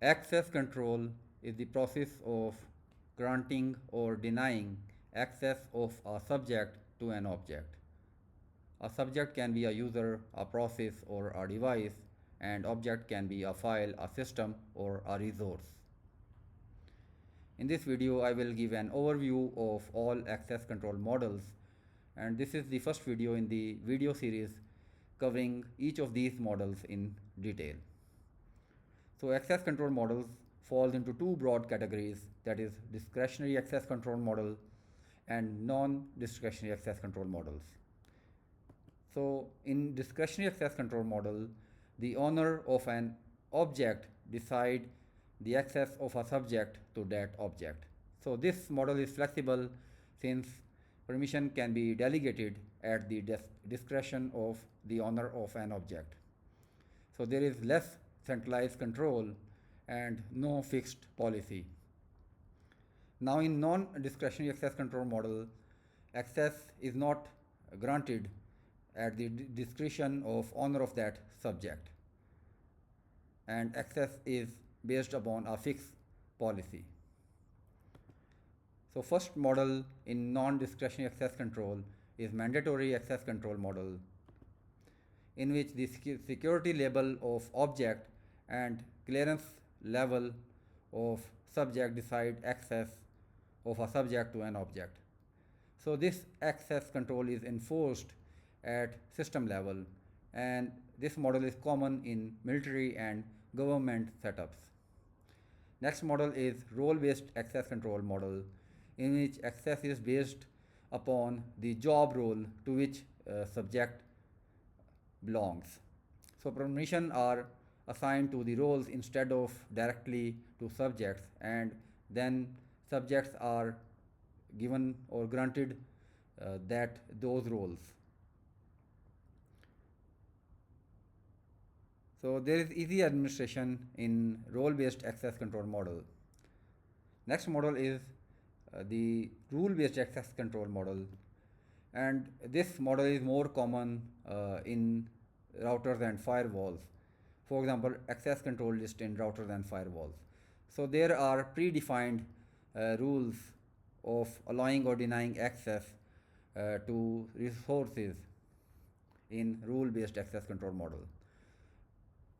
Access control is the process of granting or denying access of a subject to an object. A subject can be a user, a process, or a device, and object can be a file, a system, or a resource. In this video, I will give an overview of all access control models, and this is the first video in the video series covering each of these models in detail. So access control models falls into two broad categories, that is discretionary access control model and non-discretionary access control models. So in discretionary access control model, the owner of an object decide the access of a subject to that object. So this model is flexible since permission can be delegated at the discretion of the owner of an object. So there is less centralized control and no fixed policy. Now in non-discretionary access control model, access is not granted at the discretion of owner of that subject, and access is based upon a fixed policy. So first model in non-discretionary access control is mandatory access control model, in which the security level of object and clearance level of subject decide access of a subject to an object. So this access control is enforced at system level, and this model is common in military and government setups. Next model is role-based access control model, in which access is based upon the job role to which subject belongs. So permission are assigned to the roles instead of directly to subjects, and then subjects are given or granted those roles. So there is easy administration in role-based access control model. Next model is the rule-based access control model, and this model is more common in routers and firewalls. For example, access control list in routers and firewalls. So there are predefined rules of allowing or denying access to resources in rule-based access control model.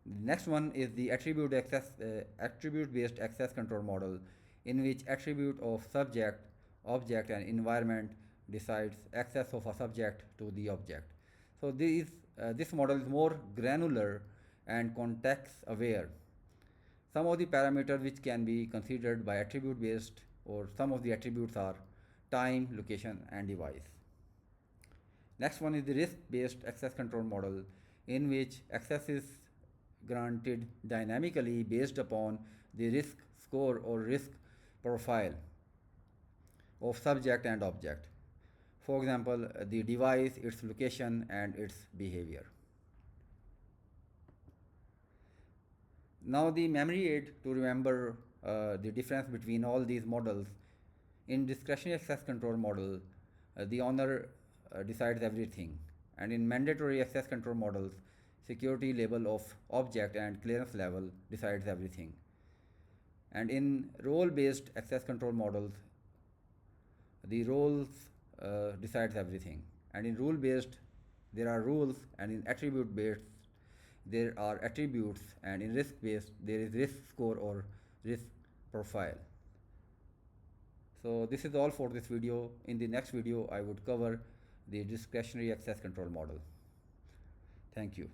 The next one is the attribute-based access control model, in which attribute of subject, object, and environment decides access of a subject to the object. So this model is more granular and context aware. Some of the parameters which can be considered by attribute based, or some of the attributes are time, location, and device. Next one is the risk based access control model, in which access is granted dynamically based upon the risk score or risk profile of subject and object. For example, the device, its location, and its behavior. Now the memory aid to remember the difference between all these models. In discretionary access control model, the owner decides everything, and in mandatory access control models, security level of object and clearance level decides everything. And in role-based access control models, the roles decides everything. And in rule-based, there are rules, and in attribute-based, there are attributes, and in risk-based, there is risk score or risk profile. So this is all for this video. In the next video, I would cover the discretionary access control model. Thank you.